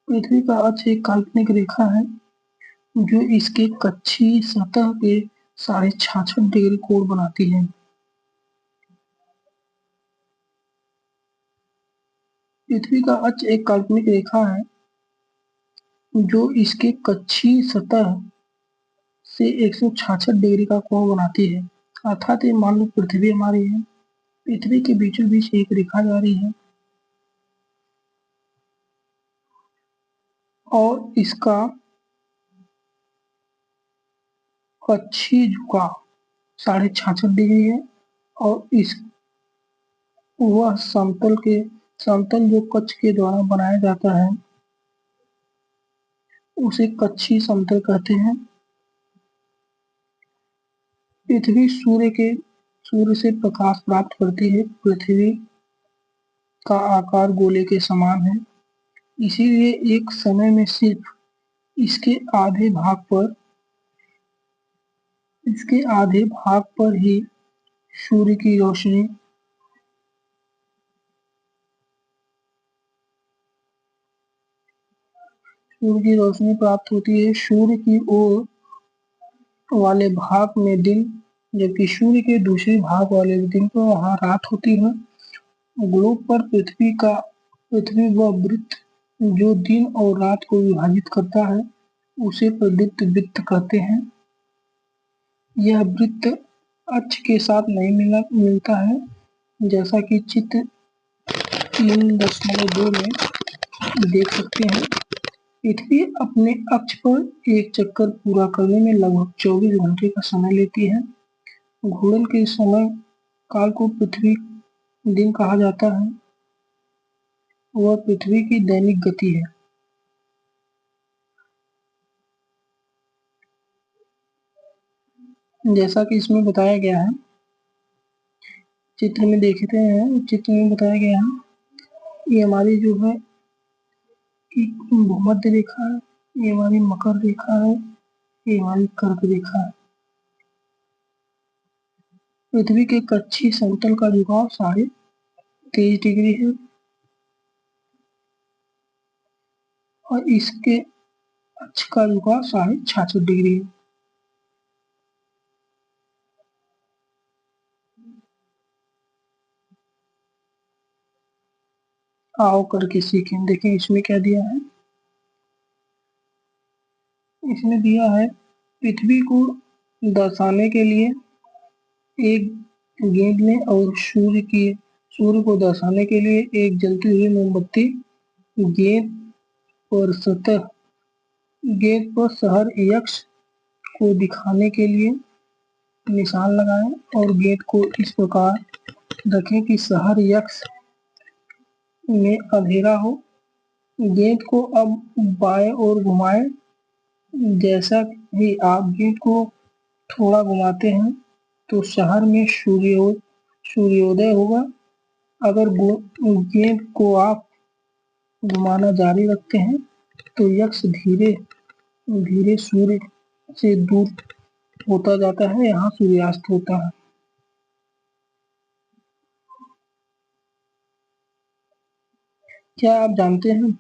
पृथ्वी का अक्ष एक काल्पनिक रेखा है जो इसके कक्षीय सतह के 66.5 डिग्री कोण बनाती है। पृथ्वी का अक्ष एक काल्पनिक रेखा है जो इसके कक्षीय सतह से 166 डिग्री का कोण बनाती है। अर्थात ये मान लो पृथ्वी हमारी है, पृथ्वी के बीचों बीच एक रेखा जा रही है और इसका कक्षीय झुकाव 66.5 डिग्री है और इस वह समतल जो कक्ष के द्वारा बनाया जाता है उसे कक्षीय समतल कहते हैं। पृथ्वी सूर्य से प्रकाश प्राप्त करती है। पृथ्वी का आकार गोले के समान है, इसीलिए एक समय में सिर्फ इसके आधे भाग पर ही सूर्य की रोशनी प्राप्त होती है। सूर्य की ओर वाले भाग में दिन, जबकि सूर्य के दूसरे भाग वाले दिन को वहां रात होती है। ग्लोब पर पृथ्वी व वृत्त जो दिन और रात को विभाजित करता है उसे प्रदीप्त वृत्त कहते हैं। यह वृत्त अक्ष के साथ नहीं मिलता है, जैसा कि चित्र 3.2 में देख सकते हैं। पृथ्वी अपने अक्ष पर एक चक्कर पूरा करने में लगभग 24 घंटे का समय लेती है। घूर्णन के समय काल को पृथ्वी दिन कहा जाता है। वह पृथ्वी की दैनिक गति है। जैसा कि इसमें बताया गया है, चित्र में देखते हैं, चित्र में बताया गया है, ये हमारी जो है भूमध्य रेखा है, ये हमारी मकर रेखा है, ये हमारी कर्क रेखा है। पृथ्वी के कक्षीय समतल का झुकाव 23.5 डिग्री है और इसके अक्ष का झुकाव 66 डिग्री है। आओ करके सीखें। देखें इसमें क्या दिया है, इसमें दिया है पृथ्वी को दर्शाने के लिए एक गेंद में और सूर्य को दर्शाने के लिए एक जलती हुई मोमबत्ती गेंद पर शहर यक्ष को दिखाने के लिए निशान लगाएं और गेंद को इस प्रकार रखें कि शहर यक्ष में अंधेरा हो। गेंद को अब बाएं ओर घुमाएं। जैसा ही आप गेंद को थोड़ा घुमाते हैं तो शहर में सूर्योदय होगा। अगर गेंद को आप घुमाना जारी रखते हैं तो यक्ष धीरे धीरे सूर्य से दूर होता जाता है, यहाँ सूर्यास्त होता है। क्या आप जानते हैं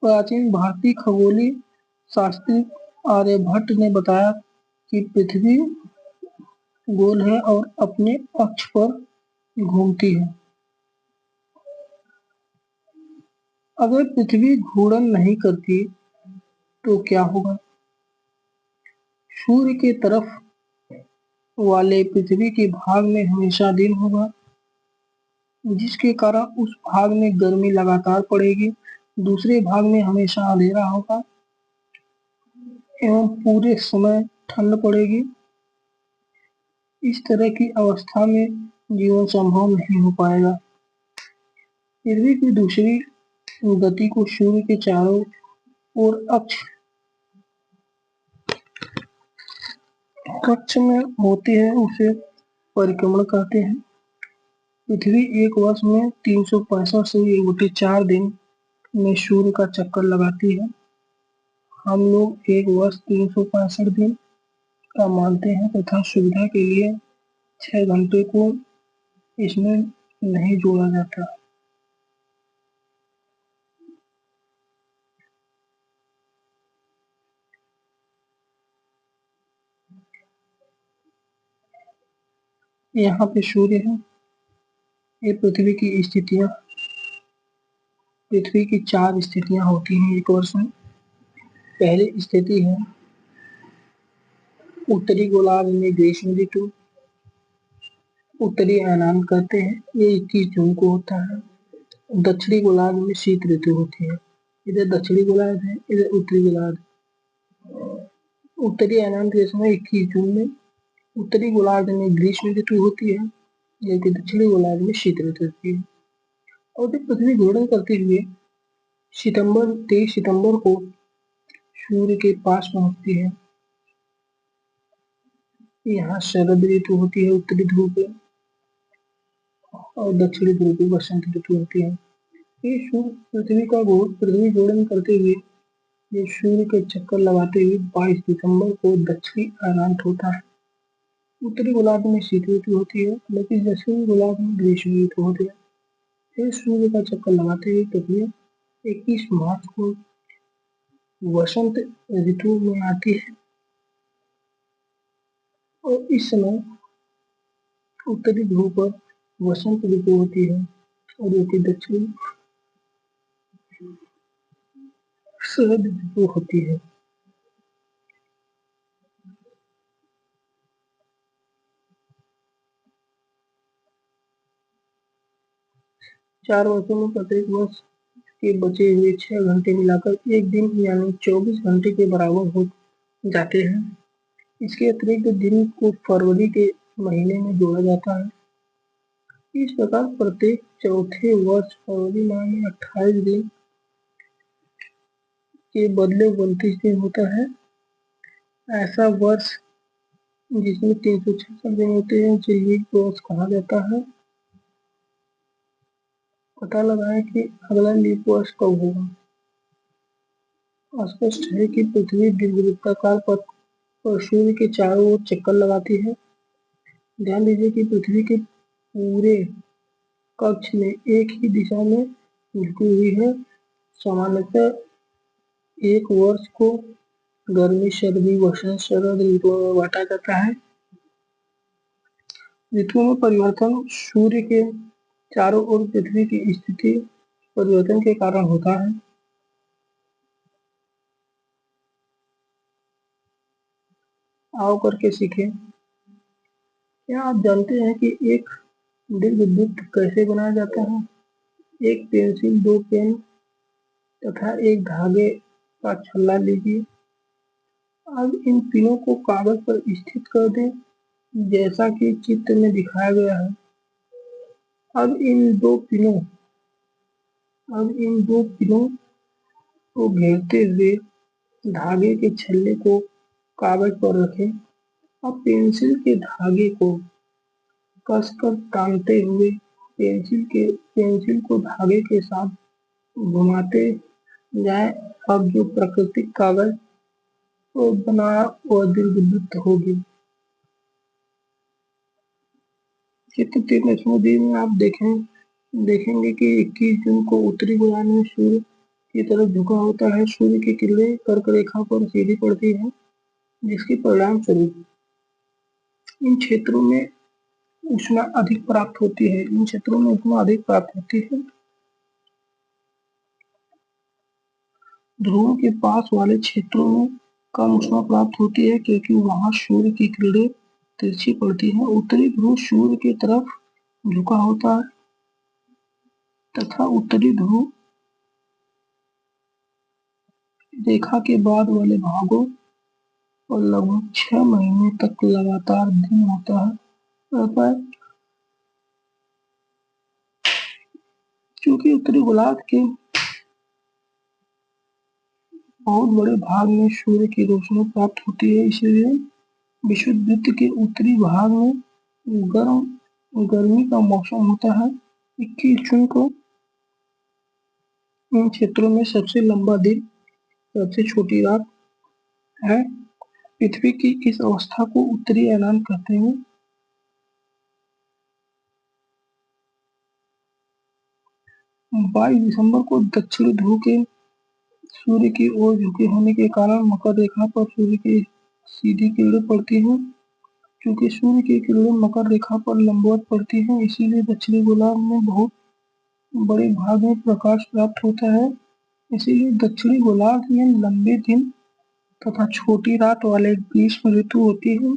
प्राचीन भारतीय खगोलीय शास्त्री आर्यभट्ट ने बताया कि पृथ्वी गोल है और अपने अक्ष पर घूमती है। अगर पृथ्वी घूर्णन नहीं करती तो क्या होगा? सूर्य के तरफ वाले पृथ्वी के भाग में हमेशा दिन होगा, जिसके कारण उस भाग में गर्मी लगातार पड़ेगी। दूसरे भाग में हमेशा अंधेरा होगा एवं पूरे समय ठंड पड़ेगी। इस तरह की अवस्था में जीवन संभव नहीं हो पाएगा। पृथ्वी की दूसरी गति को सूर्य के चारों ओर कक्ष में होती है उसे परिक्रमण कहते हैं। पृथ्वी एक वर्ष में 365 से 1/4 दिन में सूर्य का चक्कर लगाती है। हम लोग एक वर्ष 365 दिन का मानते हैं तथा सुविधा के लिए 6 घंटे को इसमें नहीं जोड़ा जाता। यहाँ पे सूर्य है। ये पृथ्वी की स्थितियां, पृथ्वी की 4 स्थितियां होती हैं एक वर्ष में। पहली स्थिति है उत्तरी गोलार्ध में ग्रीष्म ऋतु, उत्तरी अयनान कहते हैं, ये 21 जून को होता है। दक्षिणी गोलार्ध में शीत ऋतु होती है। इधर दक्षिणी गोलार्ध है, इधर उत्तरी गोलार्ध। उत्तरी अयनान के समय 21 जून में उत्तरी गोलार्ध में ग्रीष्म ऋतु होती है, जबकि दक्षिणी गोलार्ध में शीत ऋतु होती है। और जब पृथ्वी घूर्णन करते हुए 23 सितंबर को सूर्य के पास पहुंचती है, यहाँ शरद ऋतु होती है उत्तरी ध्रुव पे, और दक्षिणी ध्रुव पे वसंत ऋतु होती है। ये सूर्य पृथ्वी घूर्णन करते हुए ये सूर्य के चक्कर लगाते हुए 22 दिसंबर को दक्षिणी अयनांत होता है। उत्तरी गोलार्ध में शीत ऋतु होती है, लेकिन दक्षिणी गोलार्ध में ग्रीष्म ऋतु होती है। फिर सूर्य का चक्कर लगाते हुए पृथ्वी 21 मार्च को वसंत ऋतु में आती है, और इस समय उत्तरी ध्रुव पर वसंत ऋतु होती है, और जबकि दक्षिणी शरद ऋतु होती है। चार वर्षों में प्रत्येक वर्ष के बचे हुए 6 घंटे मिलाकर एक दिन यानी 24 घंटे के बराबर हो जाते हैं। इसके अतिरिक्त दिन को फरवरी के महीने में जोड़ा जाता है। इस प्रकार प्रत्येक चौथे वर्ष फरवरी माह में 28 दिन के बदले 29 दिन होता है। ऐसा वर्ष जिसमें 366 दिन होते हैं उसे लीप वर्ष कहा जाता है। पता लगाएं कि अगला लीप वर्ष कब होगा। स्पष्ट है कि पृथ्वी दीर्घवृत्ताकार पथ पर सूर्य के चारों ओर चक्कर लगाती है। ध्यान दीजिए कि पृथ्वी के पूरे कक्ष में एक ही दिशा में झुकी हुई है। सामान्यतः एक वर्ष को गर्मी, सर्दी, वसंत, शरद ऋतुओं में बांटा जाता है। ऋतुओं में परिवर्तन सूर्य के चारों ओर पृथ्वी की स्थिति परिवर्तन के कारण होता है। आओ करके सीखें। क्या आप जानते हैं कि एक दीर्घवृत्त कैसे बनाया जाता है? एक पेंसिल, 2 पेन तथा एक धागे का छल्ला लीजिए। अब इन पिनों को कागज पर स्थित कर दें, जैसा कि चित्र में दिखाया गया है। अब इन दो पिनों को घेरते हुए धागे के छल्ले को कागज पर रखें। अब पेंसिल के धागे को कसकर टानते हुए पेंसिल को धागे के साथ घुमाते जाएं। अब जो प्राकृतिक कागज को बना वह दीर्घवृत्त होगी। चित्र 3.2 में आप देखेंगे कि 21 जून को उत्तरी गोलार्ध में सूर्य की तरफ झुका होता है। सूर्य की किरणें कर्क रेखा पर सीधी पड़ती है, जिसके परिणाम स्वरूप इन क्षेत्रों में ऊष्मा अधिक प्राप्त होती है। ध्रुवों के पास वाले क्षेत्रों में कम ऊष्मा प्राप्त होती है, क्योंकि वहां सूर्य की किरणें तिरछी पड़ती है। उत्तरी ध्रुव सूर्य की तरफ झुका होता है तथा उत्तरी ध्रुव रेखा के बाद वाले भागों पर लगभग 6 महीने तक लगातार दिन होता है। क्योंकि उत्तरी गोलार्ध के बहुत बड़े भाग में सूर्य की रोशनी प्राप्त होती है, इसलिए विषुववृत्त के उत्तरी भाग में गर्मी का मौसम होता है। 21 जून को इन क्षेत्रों में सबसे लंबा दिन, सबसे छोटी रात है। पृथ्वी की इस अवस्था को उत्तरी अयनान कहते हैं। 22 दिसंबर को दक्षिणी ध्रुव के सूर्य की ओर झुके होने के कारण मकर रेखा पर सूर्य की सीधी किरणें पड़ती हैं। क्योंकि सूर्य की किरणें मकर रेखा पर लंबवत पड़ती हैं, इसीलिए दक्षिणी गोलार्ध में बहुत बड़े भाग में प्रकाश प्राप्त होता है। इसीलिए दक्षिणी गोलार्ध में लंबे दिन तथा छोटी रात वाले ग्रीष्म ऋतु होती है।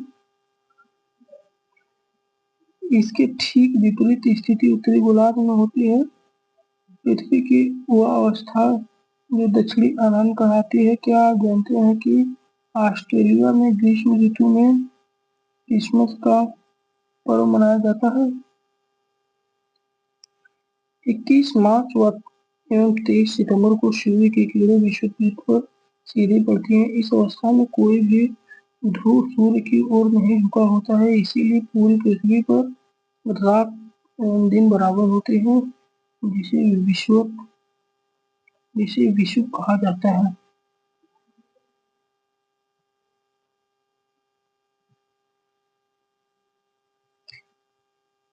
इसके ठीक विपरीत स्थिति उत्तरी गोलार्ध में होती है। पृथ्वी की वह अवस्था जो दक्षिणी आनंद कहलाती है। क्या आप जानते हैं कि ऑस्ट्रेलिया में ग्रीष्म ऋतु में क्रिसमस का पर्व मनाया जाता है? 21 मार्च एवं 23 सितंबर को सूर्य की किरणें विषुववृत्त पर सीधी पड़ती हैं। इस अवस्था में कोई भी ध्रुव सूर्य की ओर नहीं झुका होता है, इसीलिए पूरी पृथ्वी पर रात एवं दिन बराबर होते हैं, जिसे विषुव कहा जाता है।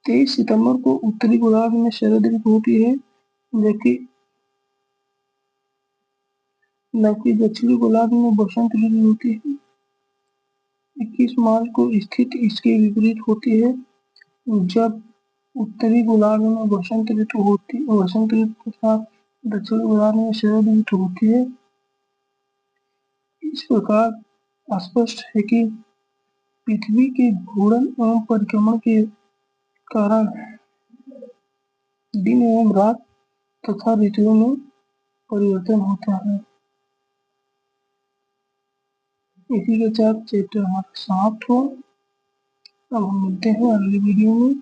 23 सितंबर को उत्तरी गोलार्ध में शरद ऋतु होती है, जबकि दक्षिणी गोलार्ध में बसंत ऋतु होती है। 21 मार्च को स्थिति इसके विपरीत होती है, जब उत्तरी गोलार्ध में वसंत ऋतु तथा दक्षिणी गोलार्ध में शरद ऋतु होती है। इस प्रकार स्पष्ट है कि पृथ्वी के घूर्णन एवं परिक्रमण के कारण दिन एवं रात तथा ऋतुओं में परिवर्तन होता है। इसी के साथ चैप्टर हमारा समाप्त हुआ। अब हम मिलते हैं अगली वीडियो में।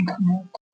धन्यवाद।